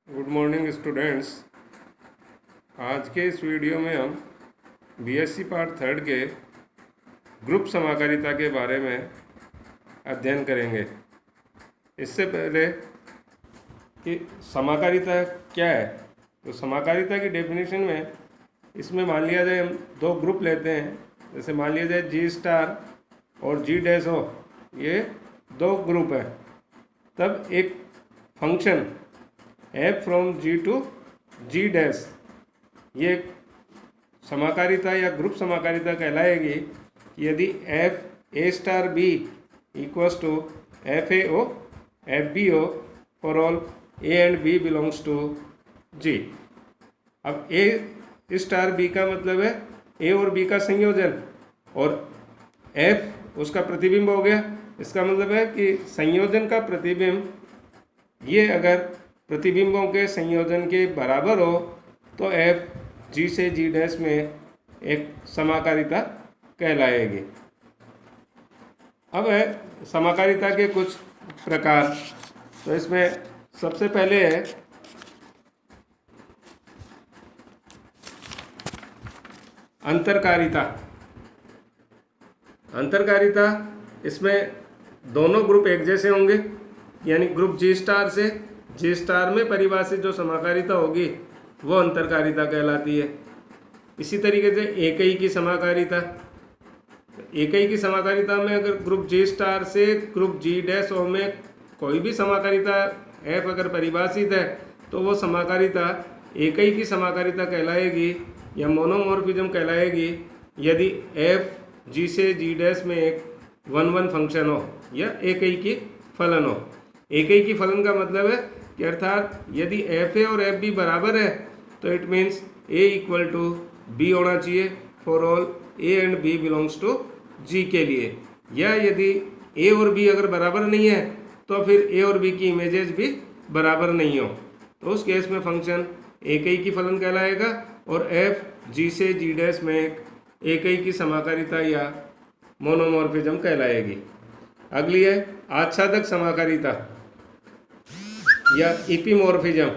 Good morning students. आज के इस वीडियो में हम बीएससी पार्ट थर्ड के ग्रुप समाकारिता के बारे में अध्ययन करेंगे। इससे पहले कि समाकारिता क्या है, तो समाकारिता की डेफिनेशन में इसमें मान लिया जाए हम दो ग्रुप लेते हैं। जैसे मान लिया जाए जी स्टार और जी डैश हो, ये दो ग्रुप है। तब एक function F from G to G dash, ये समाकारिता या ग्रुप समाकारिता कहलाएगी यदि F A star B equals to F A O F B O for all A and B belongs to G. अब ए स्टार बी का मतलब है ए और बी का संयोजन, और एफ उसका प्रतिबिंब हो गया। इसका मतलब है कि संयोजन का प्रतिबिंब ये अगर प्रतिबिंबों के संयोजन के बराबर हो तो एफ जी से जी डैश में एक समाकारिता कहलाएगी। अब है समाकारिता के कुछ प्रकार। तो इसमें सबसे पहले है अंतरकारिता। अंतरकारिता, इसमें दोनों ग्रुप एक जैसे होंगे, यानी ग्रुप जी स्टार से जी स्टार में परिभाषित जो समाकारिता होगी वो अंतरकारिता कहलाती है। इसी तरीके से एकई की समाकारिता, एकई की समाकारिता में अगर ग्रुप जी स्टार से ग्रुप जी डैश ओ में कोई भी समाकारिता एफ अगर परिभाषित है तो वो समाकारिता एकई की समाकारिता कहलाएगी या मोनोमॉर्फिज्म कहलाएगी यदि एफ जी से जी डैश में एक वन फंक्शन हो या एकई की फलन हो। एकई की फलन का मतलब है कि अर्थात यदि एफ ए और एफ बी बराबर है तो it means A equal to B होना चाहिए for all A and B belongs to G के लिए। या यदि ए और बी अगर बराबर नहीं है तो फिर ए और बी की इमेजेस भी बराबर नहीं हो, तो उस केस में फंक्शन एकई की फलन कहलाएगा और एफ जी से जी डैश में एकई की समाकारिता या मोनोमॉर्फिज्म कहलाएगी। अगली है आच्छादक समाकारिता या इपीमॉर्फिज्म।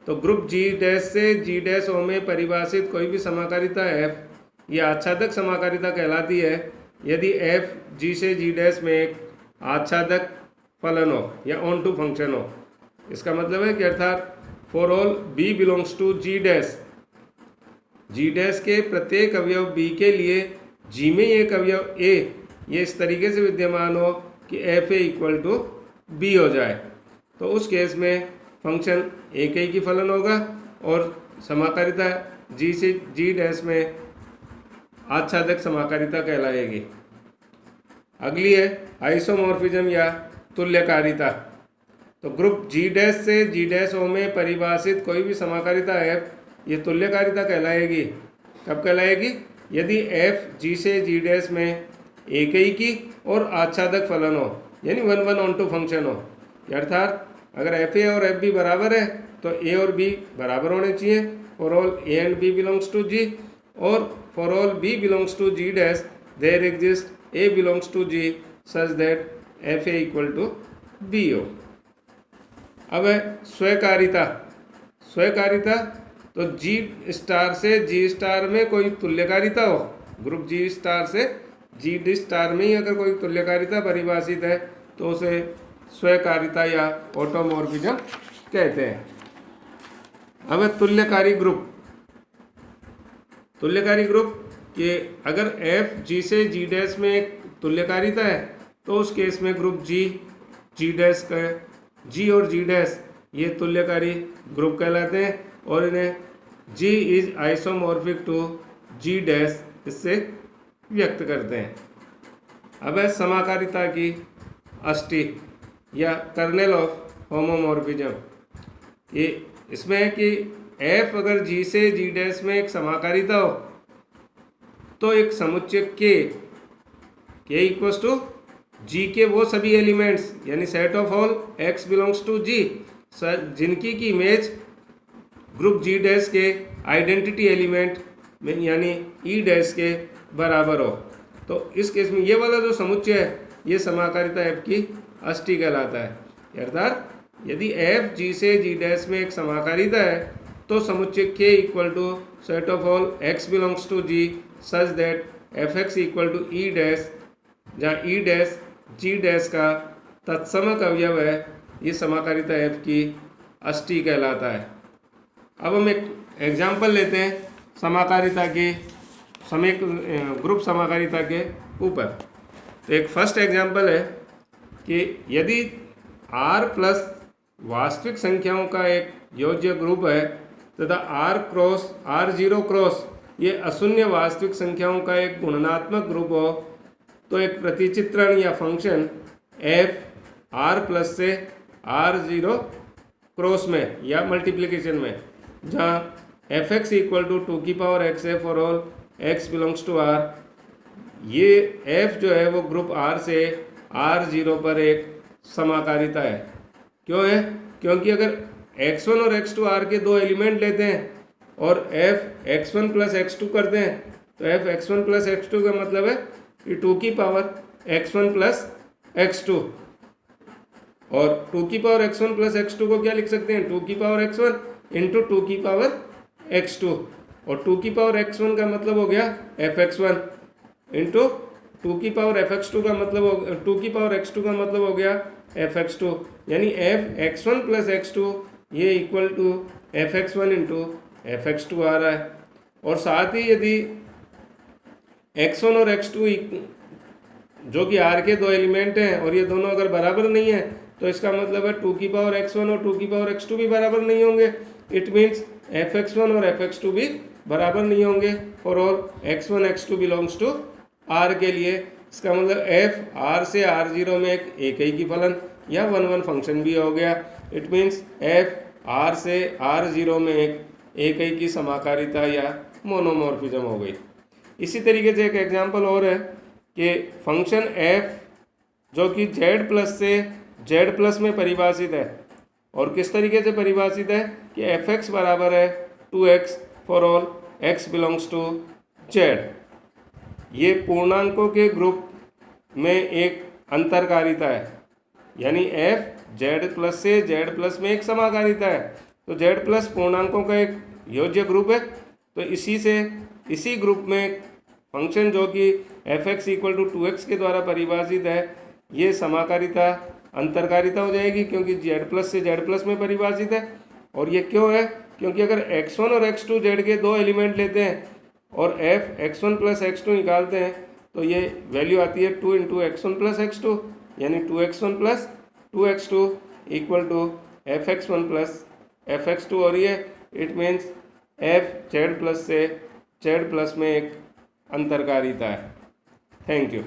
तो ग्रुप जी डैश से जी डैश ओ में परिभाषित कोई भी समाकारिता एफ ये आच्छादक समाकारिता कहलाती है यदि एफ जी से जी डैश में एक आच्छादक फलन हो या ऑन टू फंक्शन हो। इसका मतलब है कि अर्थात for all B belongs to G dash, G dash के प्रत्येक अवयव बी के लिए जी में एक अवयव ए ये इस तरीके से विद्यमान हो कि F A equal to B हो जाए, तो उस केस में फंक्शन एकई की फलन होगा और समाकारिता जी से जी डैश में आच्छादक समाकारिता कहलाएगी। अगली है आइसोमॉर्फिज्म या तुल्यकारिता। तो ग्रुप जी डैश से जी डैश ओ में परिभाषित कोई भी समाकारिता एफ ये तुल्यकारिता कहलाएगी। कब कहलाएगी? यदि एफ जी से जी डैश में एकई की और आच्छादक फलन हो, यानी वन ऑन टू फंक्शन हो। अर्थात अगर एफ ए और एफ बी बराबर है तो ए और बी बराबर होने चाहिए for all A and B belongs to G, और for all B belongs to G dash there exist A belongs to G such that F A equal to B हो। अब है स्वकारिता। स्वकारिता, तो जी स्टार से जी स्टार में कोई तुल्यकारिता हो, ग्रुप जी star से जी डी स्टार में ही अगर कोई तुल्यकारिता परिभाषित है तो उसे स्वकारिता या ऑटोमॉर्फिज्म कहते हैं। अब है तुल्यकारी ग्रुप। तुल्यकारी ग्रुप के अगर एफ जी से जी डैश में एक तुल्यकारिता है तो उस केस में ग्रुप जी जी डैश का जी और जी डैश ये तुल्यकारी ग्रुप कहलाते हैं और इन्हें G is isomorphic to G dash इससे व्यक्त करते हैं। अब है समाकारिता की अष्टी या कर्नेल ऑफ होमोमॉर्फिज्म। ये इसमें है कि एफ अगर जी से जी डैश में एक समाकारिता हो तो एक समुच्चय के इक्वल्स टू जी के वो सभी एलिमेंट्स यानी set of all X belongs to G जिनकी की इमेज ग्रुप जी डैश के आइडेंटिटी एलिमेंट में यानी ई डैश के बराबर हो, तो इस केस में ये वाला जो समुच्चय है ये समाकारिता एफ की अष्टी कहलाता है। अर्थात यदि एफ जी से जी डैश में एक समाकारिता है तो समुच्चय के equal to set of all X belongs to G such that F X equal to E dash, जहाँ ई डैश जी डैश का तत्समक अवयव है, ये समाकारिता एफ की अष्टी कहलाता है। अब हम एक एग्जाम्पल लेते हैं समाकारिता के ग्रुप समाकारिता के ऊपर। तो एक फर्स्ट एग्जाम्पल है कि यदि R प्लस वास्तविक संख्याओं का एक योज्य ग्रुप है तथा R0 क्रॉस ये अशून्य वास्तविक संख्याओं का एक गुणनात्मक ग्रुप हो, तो एक प्रतिचित्रण या फंक्शन f R प्लस से R0 क्रॉस में या मल्टीप्लिकेशन में, जहाँ F X equal to 2 x for all x belongs to R, ये f जो है वो ग्रुप R से R0 पर एक समाकारिता है। क्यों है? क्योंकि अगर x1 और x2 R के दो एलिमेंट लेते हैं और f x1 प्लस x2 करते हैं तो f x1 प्लस x2 का मतलब है कि 2 की पावर x1 प्लस x2, और 2 की पावर x1 प्लस x2 को क्या लिख सकते हैं? 2 की पावर x1 इंटू 2 की पावर x2, और 2 की पावर x1 का मतलब हो गया fx1 इंटू 2 की पावर fx2 का मतलब हो 2 की पावर x2 का मतलब हो गया fx2, यानी fx1 प्लस x2 ये equal to fx1 into fx2 आ रहा है। और साथ ही यदि x1 और x2 जो कि R के दो एलिमेंट हैं और ये दोनों अगर बराबर नहीं है तो इसका मतलब है 2 की पावर x1 और 2 की पावर x2 भी बराबर नहीं होंगे। इट मीन्स fx1 और fx2 भी बराबर नहीं होंगे for all x1 x2 belongs to R के लिए। इसका मतलब f R से R0 में एक ही की फलन या 1 फंक्शन भी हो गया। इट मीन्स f R से R0 में एक ही की समाकारिता या मोनोमॉर्फिज्म हो गई। इसी तरीके से एक एग्जांपल और है कि फंक्शन f जो कि z प्लस से z प्लस में परिभाषित है, और किस तरीके से परिभाषित है कि f(x) बराबर है 2x for all x belongs to z। ये पूर्णांकों के ग्रुप में एक अंतरकारिता है, यानी f z प्लस से z प्लस में एक समाकारिता है। तो z प्लस पूर्णांकों का एक योज्य ग्रुप है, तो इसी ग्रुप में फंक्शन जो कि f(x) इक्वल टू 2x के द्वारा परिभाषित है, ये समाकारिता अंतरकारिता हो जाएगी क्योंकि z प्लस से z प्लस में परिभाषित है। और ये क्यों है? क्योंकि अगर x1 और x2 z के दो एलिमेंट लेते हैं और f x1 प्लस x2 निकालते हैं तो ये वैल्यू आती है 2 इंटू x1 प्लस x2, यानी 2x1 plus 2x2 equal to fx1 plus fx2, और ये it means f z plus से z प्लस में एक अंतरकारिता है। Thank you.